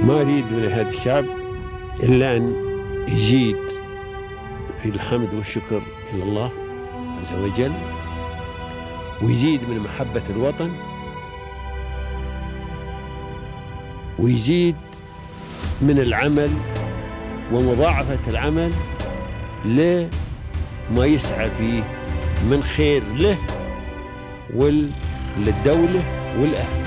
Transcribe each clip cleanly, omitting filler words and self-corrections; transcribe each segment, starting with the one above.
ما أريد من هذا الشعب إلا أن يزيد في الحمد والشكر إلى الله عز وجل، ويزيد من محبة الوطن، ويزيد من العمل ومضاعفة العمل لما يسعى فيه من خير له وللدولة والأهل.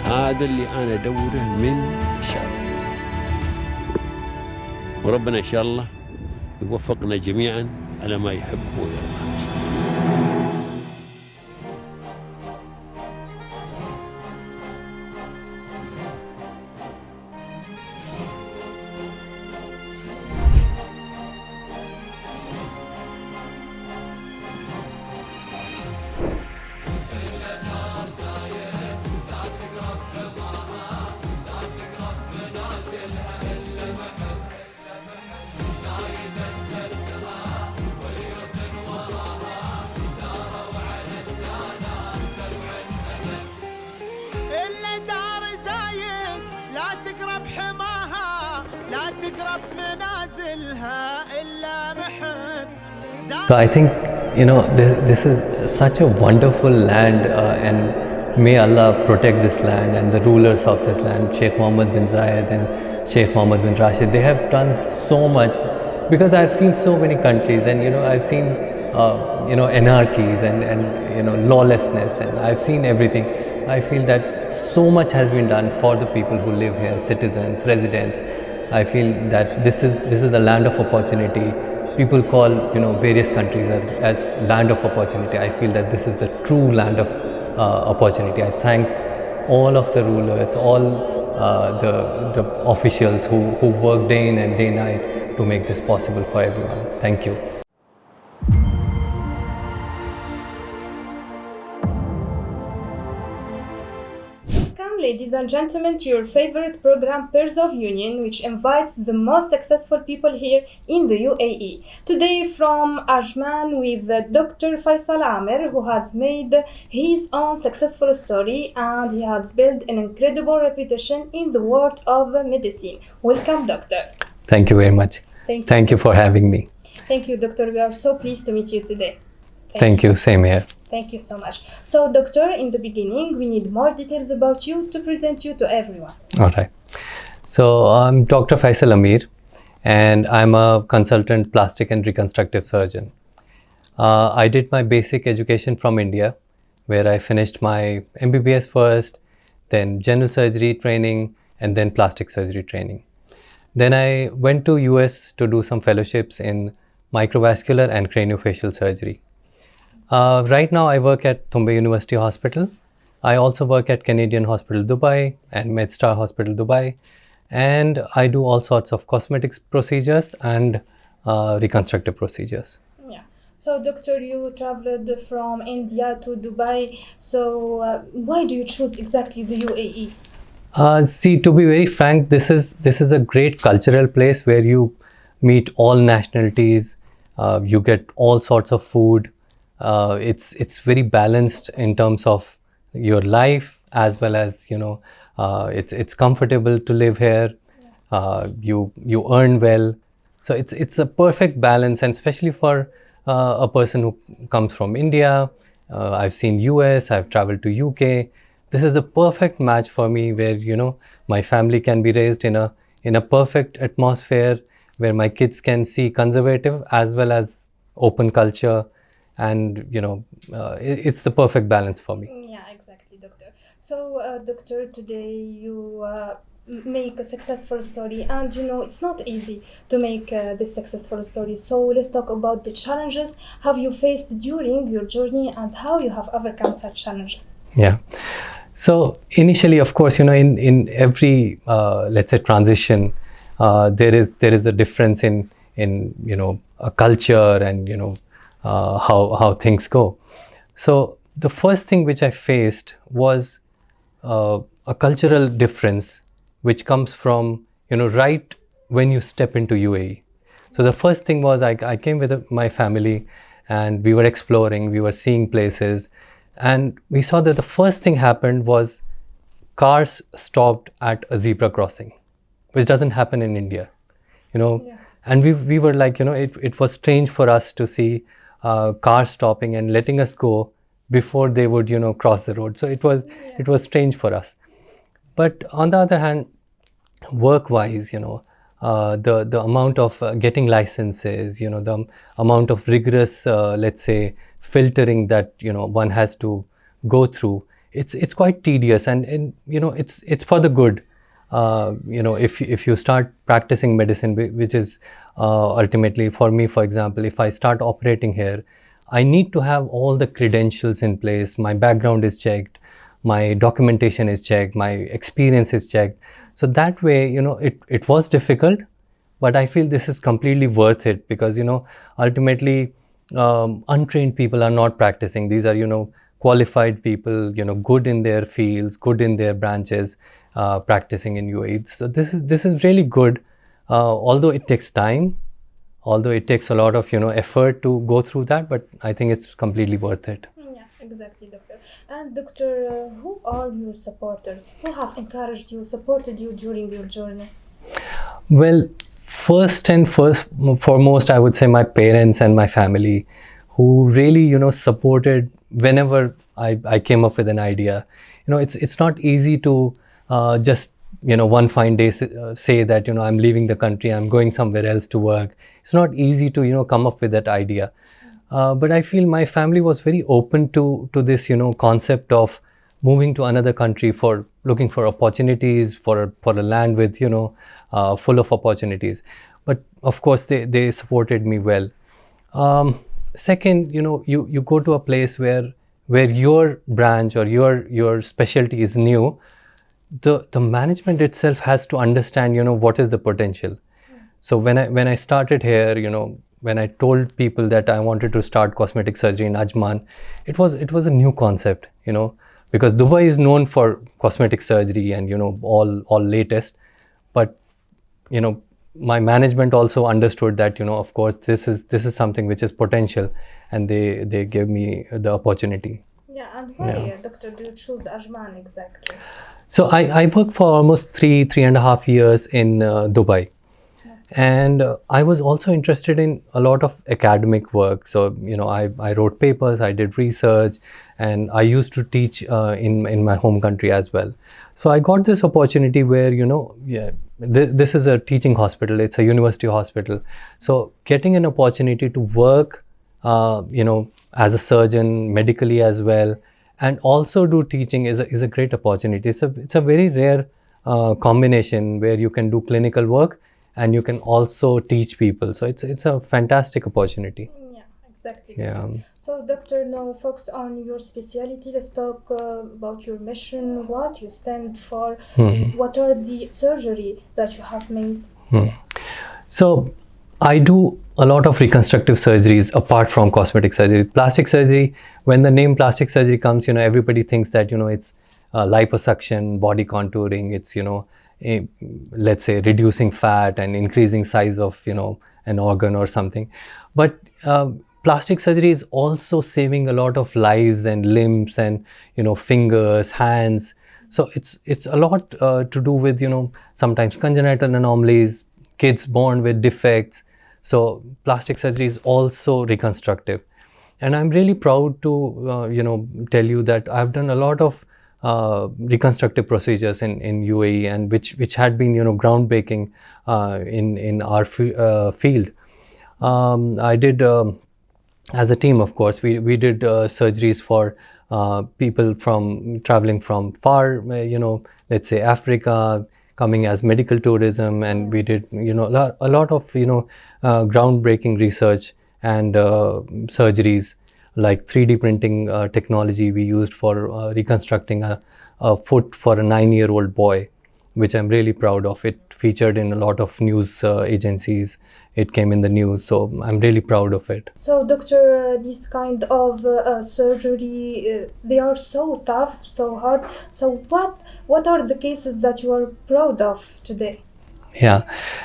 هذا اللي أنا أدوره من الشعب، وربنا إن شاء الله يوفقنا جميعا على ما يحب ويرضى. So I think, this is such a wonderful land, and may Allah protect this land and the rulers of this land, Sheikh Mohammed bin Zayed and Sheikh Mohammed bin Rashid. They have done so much, because I've seen so many countries, and I've seen anarchies and lawlessness, and I've seen everything. I feel that so much has been done for the people who live here, citizens, residents. I feel that this is the land of opportunity. People call various countries as land of opportunity. I feel that this is the true land of opportunity. I thank all of the rulers, all the officials who work day in and day night to make this possible for everyone. Thank you. Ladies and gentlemen, to your favorite program, Pairs of Union, which invites the most successful people here in the UAE. Today from Ajman with Dr. Faisal Ameer, who has made his own successful story, and he has built an incredible reputation in the world of medicine. Welcome, Doctor. Thank you very much. Thank you for having me. Thank you, Doctor. We are so pleased to meet you today. Thank you. Same here. Thank you so much. So, Doctor, in the beginning, we need more details about you to present you to everyone. All right. So, I'm Dr. Faisal Ameer, and I'm a consultant plastic and reconstructive surgeon. I did my basic education from India, where I finished my MBBS first, then general surgery training, and then plastic surgery training. Then I went to US to do some fellowships in microvascular and craniofacial surgery. Right now I work at Tumbe University Hospital. I also work at Canadian Hospital Dubai and MedStar Hospital Dubai, and I do all sorts of cosmetics procedures and reconstructive procedures. Yeah. So, Doctor, you traveled from India to Dubai. So, why do you choose exactly the UAE? See, to be very frank, this is a great cultural place where you meet all nationalities. You get all sorts of food. It's very balanced in terms of your life, as well as it's comfortable to live here. You earn well, so it's a perfect balance, and especially for a person who comes from India. I've seen US, I've traveled to UK. This is a perfect match for me, where my family can be raised in a perfect atmosphere, where my kids can see conservative as well as open culture. And it's the perfect balance for me. Yeah, exactly, Doctor. So, Doctor, today you make a successful story, and it's not easy to make this successful story. So let's talk about the challenges have you faced during your journey and how you have overcome such challenges. Yeah. So initially, of course, in every let's say transition, there is a difference in a culture and how things go. So the first thing which I faced was a cultural difference, which comes from right when you step into UAE. So the first thing was I came with my family, and we were exploring, we were seeing places, and we saw that the first thing happened was cars stopped at a zebra crossing, which doesn't happen in India, you know. Yeah. And we were like, it was strange for us to see cars stopping and letting us go before they would, cross the road. So it was strange for us. But on the other hand, work-wise, the amount of getting licenses, the amount of rigorous, let's say, filtering that one has to go through, it's quite tedious, and it's for the good. If you start practicing medicine, which is ultimately for me, for example, if I start operating here, I need to have all the credentials in place. My background is checked, my documentation is checked, my experience is checked. So that way, it was difficult, but I feel this is completely worth it, because ultimately untrained people are not practicing. These are qualified people, good in their fields, good in their branches, practicing in UAE. So this is really good, although it takes time, although it takes a lot of effort to go through that, but I think it's completely worth it. Yeah, exactly, doctor. And doctor, who are your supporters? Who have encouraged you, supported you during your journey? Well, first and foremost, I would say my parents and my family, who really supported whenever I came up with an idea. It's not easy to just one fine day say that I'm leaving the country, I'm going somewhere else to work. It's not easy to come up with that idea. But I feel my family was very open to this concept of moving to another country for looking for opportunities, for a land with full of opportunities. But of course they supported me well. Second, you go to a place where your branch or your specialty is new. The management itself has to understand what is the potential. So when I started here, when I told people that I wanted to start cosmetic surgery in Ajman, it was a new concept, because Dubai is known for cosmetic surgery and all latest. But my management also understood that of course this is something which is potential, and they gave me the opportunity. Yeah, and why, doctor, do you choose Ajman exactly? So I worked for almost 3.5 years in Dubai. And I was also interested in a lot of academic work. So, I wrote papers, I did research, and I used to teach in my home country as well. So I got this opportunity where, this is a teaching hospital, it's a university hospital. So getting an opportunity to work, as a surgeon, medically as well, and also do teaching is a great opportunity. It's a very rare combination where you can do clinical work and you can also teach people. So it's a fantastic opportunity. Yeah, exactly. Yeah. So, doctor, now focus on your specialty. Let's talk about your mission, what you stand for, what are the surgery that you have made. So I do a lot of reconstructive surgeries apart from cosmetic surgery. Plastic surgery, when the name plastic surgery comes, everybody thinks that, it's liposuction, body contouring, it's, let's say reducing fat and increasing size of, an organ or something. But plastic surgery is also saving a lot of lives and limbs and, fingers, hands. So it's a lot to do with, sometimes congenital anomalies, kids born with defects. So plastic surgery is also reconstructive. And I'm really proud to, tell you that I've done a lot of reconstructive procedures in UAE, and which had been, groundbreaking in our field. I did, as a team, of course, we did surgeries for people traveling from far, let's say Africa, coming as medical tourism, and we did a lot of groundbreaking research and surgeries, like 3D printing technology we used for reconstructing a foot for a 9-year-old boy, which I'm really proud of. It featured in a lot of news agencies. It came in the news, so I'm really proud of it. So, doctor, this kind of surgery, they are so tough, so hard. So, what are the cases that you are proud of today? Yeah.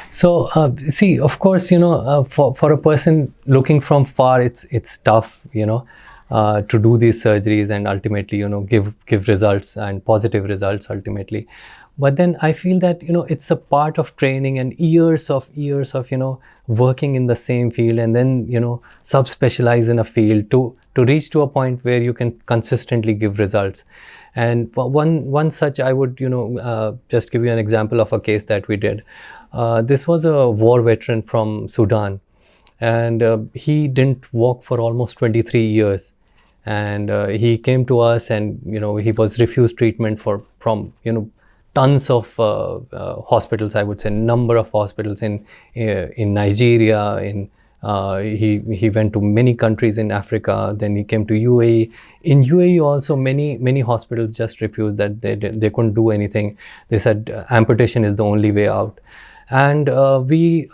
So, see, of course, for a person looking from far, it's tough, to do these surgeries and ultimately, give results and positive results ultimately. But then I feel that, it's a part of training and years of, working in the same field, and then, subspecialize in a field to reach to a point where you can consistently give results. And one such, I would, just give you an example of a case that we did. This was a war veteran from Sudan, and he didn't walk for almost 23 years. And he came to us, and he was refused treatment from tons of hospitals. I would say number of hospitals in Nigeria. He went to many countries in Africa. Then he came to UAE. In UAE also, many hospitals just refused, that they couldn't do anything. They said amputation is the only way out. And we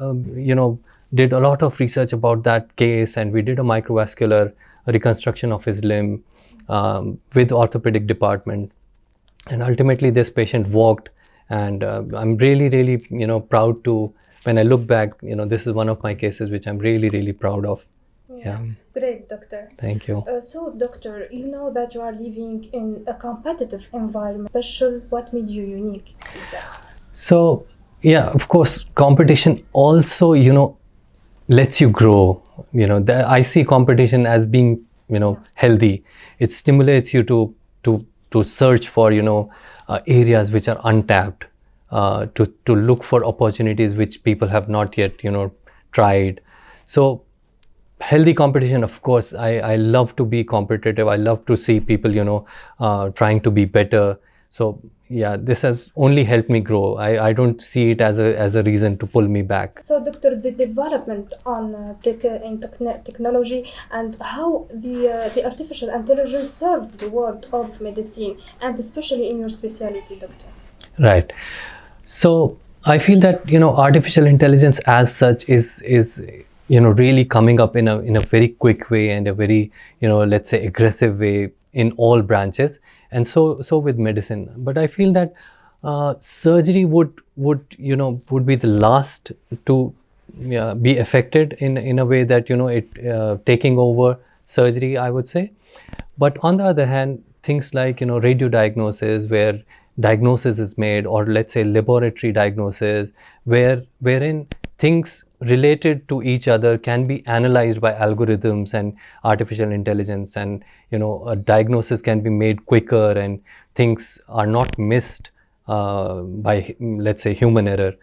did a lot of research about that case, and we did a microvascular reconstruction of his limb with orthopedic department. And ultimately this patient walked, and I'm really proud to, when I look back, this is one of my cases which I'm really proud of. Yeah. Great, doctor. Thank you. So, doctor, you know that you are living in a competitive environment. Special, what made you unique? Exactly. So, yeah, of course, competition also, lets you grow. I see competition as being, healthy. It stimulates you to search for, areas which are untapped, to look for opportunities which people have not yet, tried. So healthy competition, of course, I love to be competitive. I love to see people, trying to be better. So yeah, this has only helped me grow. I don't see it as a reason to pull me back. So, doctor, the development on technology and how the artificial intelligence serves the world of medicine, and especially in your specialty, doctor. Right. So I feel that artificial intelligence as such is really coming up in a very quick way, and a very let's say aggressive way in all branches, and so with medicine. But I feel that surgery would be the last to be affected in a way that it taking over surgery, I would say. But on the other hand, things like radio diagnosis, where diagnosis is made, or let's say laboratory diagnosis, wherein things related to each other can be analyzed by algorithms and artificial intelligence, and a diagnosis can be made quicker, and things are not missed by, let's say, human error.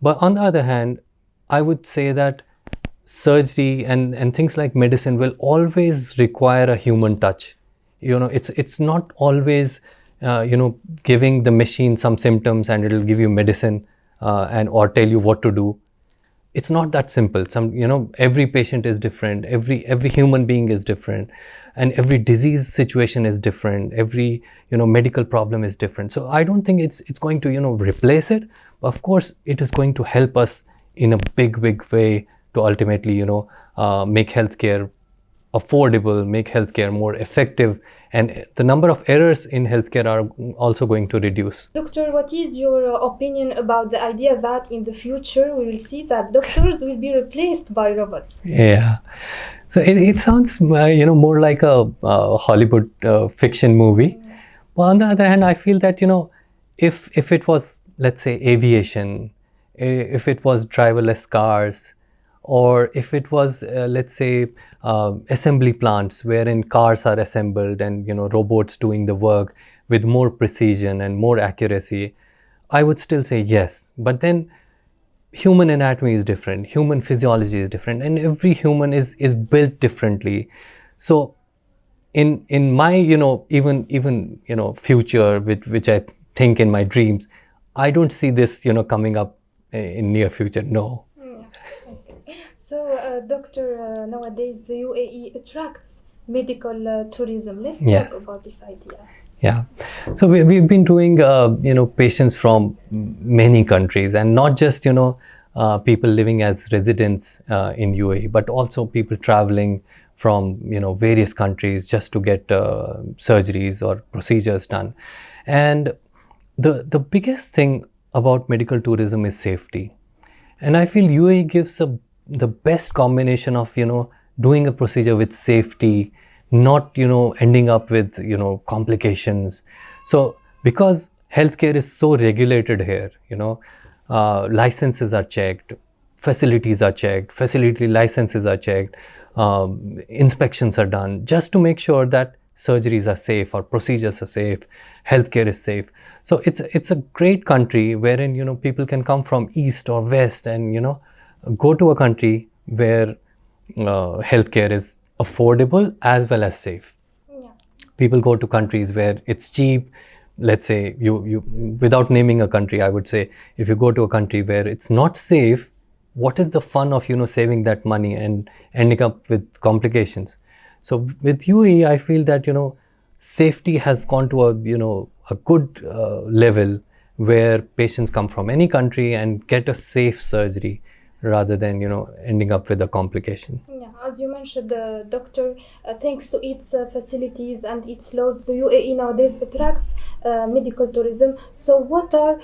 But on the other hand, I would say that surgery and things like medicine will always require a human touch. It's not always giving the machine some symptoms and it'll give you medicine and or tell you what to do. It's not that simple. Every patient is different. Every human being is different, and every disease situation is different. Every medical problem is different. So I don't think it's going to replace it. But of course, it is going to help us in a big way to ultimately make healthcare affordable, make healthcare more effective, and the number of errors in healthcare are also going to reduce. Doctor, what is your opinion about the idea that in the future we will see that doctors will be replaced by robots? Yeah, so it sounds more like a Hollywood fiction movie. But on the other hand, I feel that if it was, let's say, aviation, if it was driverless cars, or if it was, let's say, assembly plants wherein cars are assembled and robots doing the work with more precision and more accuracy, I would still say yes. But then human anatomy is different, human physiology is different, and every human is built differently. So in my even future, which I think in my dreams, I don't see this coming up in near future. No. So, doctor, nowadays the UAE attracts medical tourism. Let's Yes. talk about this idea. Yeah. So we've been doing, patients from many countries, and not just, people living as residents in UAE, but also people traveling from, various countries just to get surgeries or procedures done. And the biggest thing about medical tourism is safety. And I feel UAE gives the best combination of, doing a procedure with safety, not, ending up with, complications. So because healthcare is so regulated here, licenses are checked, facilities are checked, facility licenses are checked, inspections are done just to make sure that surgeries are safe or procedures are safe, healthcare is safe. So it's a great country wherein, people can come from east or west and, go to a country where healthcare is affordable as well as safe. Yeah. People go to countries where it's cheap. Let's say you without naming a country, I would say if you go to a country where it's not safe, what is the fun of saving that money and ending up with complications? So with UAE, I feel that safety has gone to a good level where patients come from any country and get a safe surgery rather than ending up with a complication. Yeah, as you mentioned, doctor, thanks to its facilities and its laws, the UAE nowadays attracts medical tourism. So, what are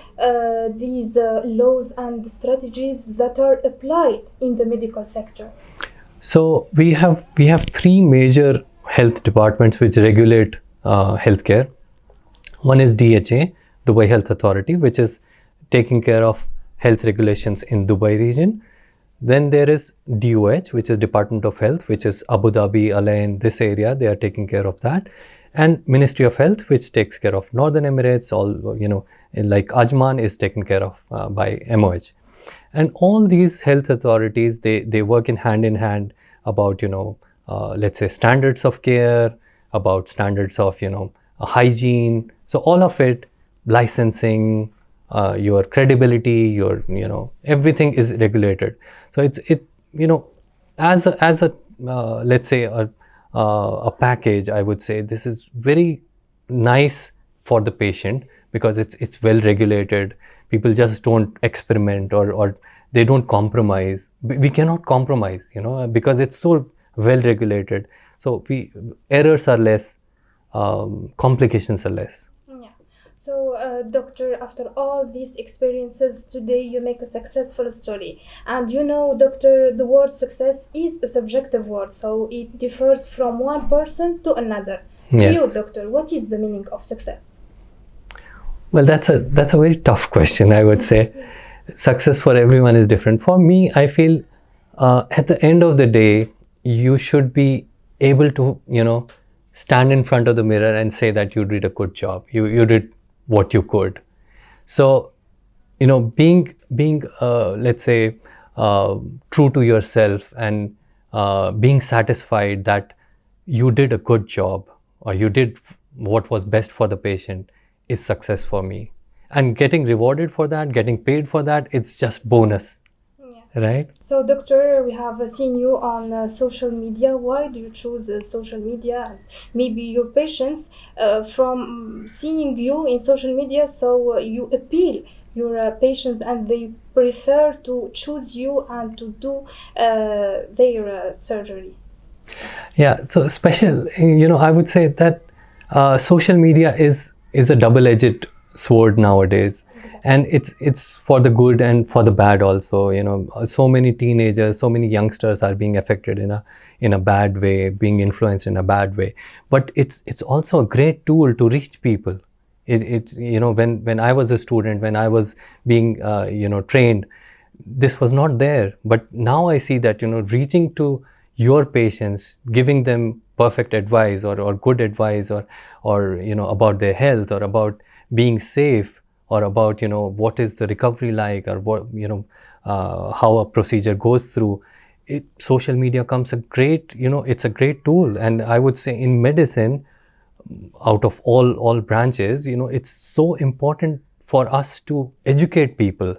these laws and strategies that are applied in the medical sector? So we have three major health departments which regulate healthcare. One is DHA, Dubai Health Authority, which is taking care of health regulations in Dubai region. Then there is DOH, which is Department of Health, which is Abu Dhabi, Al Ain, this area, they are taking care of that. And Ministry of Health, which takes care of Northern Emirates, all, like Ajman is taken care of by MOH. And all these health authorities, they work in hand about, let's say standards of care, about standards of, hygiene. So all of it, licensing, your credibility, your, everything is regulated. So as a let's say a package, I would say this is very nice for the patient because it's well regulated. People just don't experiment or they don't compromise. We cannot compromise, because it's so well regulated. So errors are less, complications are less. So, doctor, after all these experiences, today you make a successful story. And doctor, the word success is a subjective word, so it differs from one person to another. To you, doctor, what is the meaning of success? Well, that's a very tough question, I would say. Success for everyone is different. For me, I feel at the end of the day, you should be able to, stand in front of the mirror and say that you did a good job. You did what you could. So, being let's say true to yourself and being satisfied that you did a good job or you did what was best for the patient is success for me. And getting rewarded for that, getting paid for that, it's just bonus. Right? So, doctor, we have seen you on social media. Why do you choose social media? And maybe your patients, from seeing you in social media, so you appeal your patients and they prefer to choose you and to do their surgery. Yeah, so special, I would say that social media is a double-edged sword nowadays. And it's for the good and for the bad also. So many teenagers, so many youngsters are being affected in a bad way, being influenced in a bad way. But it's also a great tool to reach people. When I was a student, when I was being trained, this was not there. But now I see that reaching to your patients, giving them perfect advice or good advice or about their health or about being safe, or about what is the recovery like, or what how a procedure goes through. Social media comes a great it's a great tool. And I would say in medicine, out of all branches, it's so important for us to educate people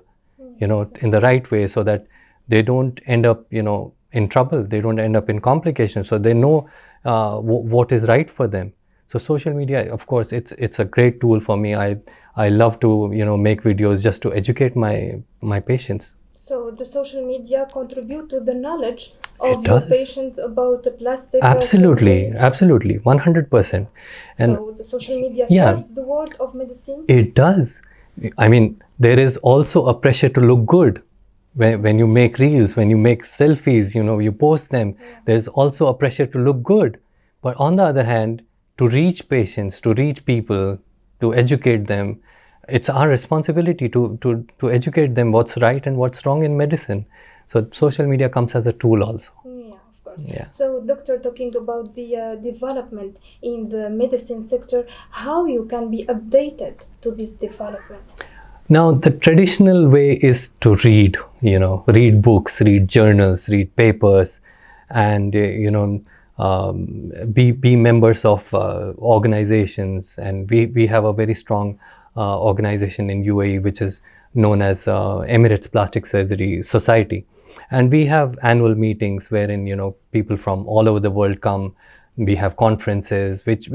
in the right way, so that they don't end up in trouble, they don't end up in complications, so they know what is right for them. So social media, of course, it's a great tool for me. I love to make videos just to educate my patients. So the social media contribute to the knowledge of your patients about the plastic. Absolutely, 100%. And so the social media serves the world of medicine. It does. I mean, there is also a pressure to look good. When you make reels, when you make selfies, you post them. There's also a pressure to look good. But on the other hand, to reach patients, to reach people, to educate them, it's our responsibility to educate them what's right and what's wrong in medicine. So social media comes as a tool also. Yeah, of course. Yeah. So, doctor, talking about the development in the medicine sector, how you can be updated to this development? Now, the traditional way is to read, read books, read journals, read papers, and, be members of organizations. And we have a very strong organization in UAE, which is known as Emirates Plastic Surgery Society. And we have annual meetings wherein, people from all over the world come. We have conferences, which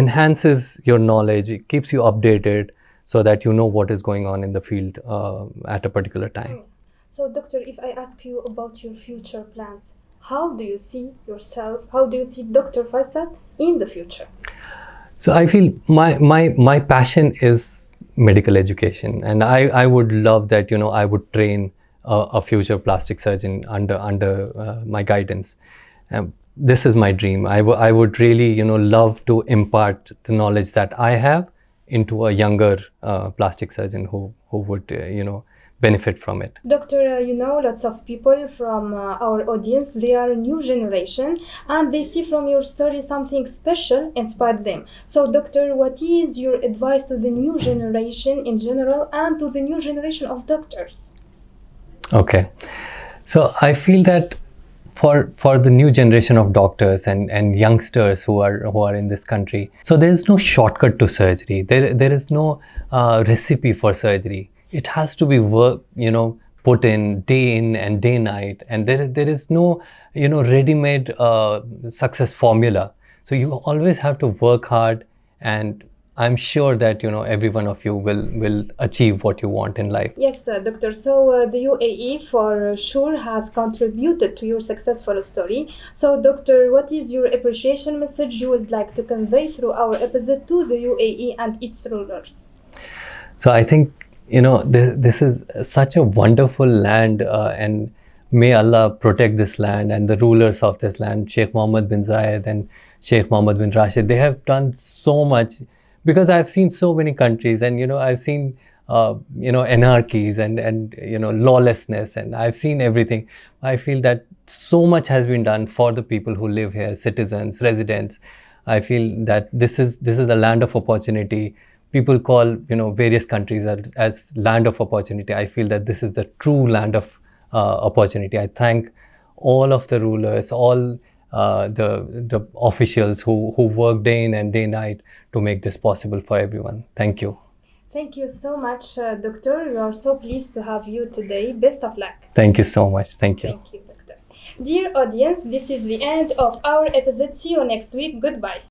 enhances your knowledge, it keeps you updated, so that you know what is going on in the field at a particular time. So, doctor, if I ask you about your future plans, how do you see yourself? How do you see Dr. Faisal in the future? So I feel my passion is medical education, and I would love that I would train a future plastic surgeon under my guidance. This is my dream. I would really love to impart the knowledge that I have into a younger plastic surgeon who would benefit from it. Doctor, lots of people from our audience, they are a new generation and they see from your story something special inspired them. So, doctor, what is your advice to the new generation in general and to the new generation of doctors? Okay, so I feel that for the new generation of doctors and youngsters who are in this country, so there is no shortcut to surgery. There is no recipe for surgery. It has to be work, put in and day night, and there is no ready-made success formula. So you always have to work hard, and I'm sure that every one of you will achieve what you want in life. Yes, doctor. So the UAE for sure has contributed to your successful story. So, doctor, what is your appreciation message you would like to convey through our episode to the UAE and its rulers? So I think this is such a wonderful land, and may Allah protect this land and the rulers of this land, Sheikh Mohammed bin Zayed and Sheikh Mohammed bin Rashid. They have done so much, because I've seen so many countries, and I've seen anarchies and lawlessness, and I've seen everything. I feel that so much has been done for the people who live here, citizens, residents. I feel that this is a land of opportunity. People call various countries as land of opportunity. I feel that this is the true land of opportunity. I thank all of the rulers, all the officials who work day in and day night to make this possible for everyone. Thank you. Thank you so much, doctor. We are so pleased to have you today. Best of luck. Thank you so much. Thank you. Thank you, doctor. Dear audience, this is the end of our episode. See you next week. Goodbye.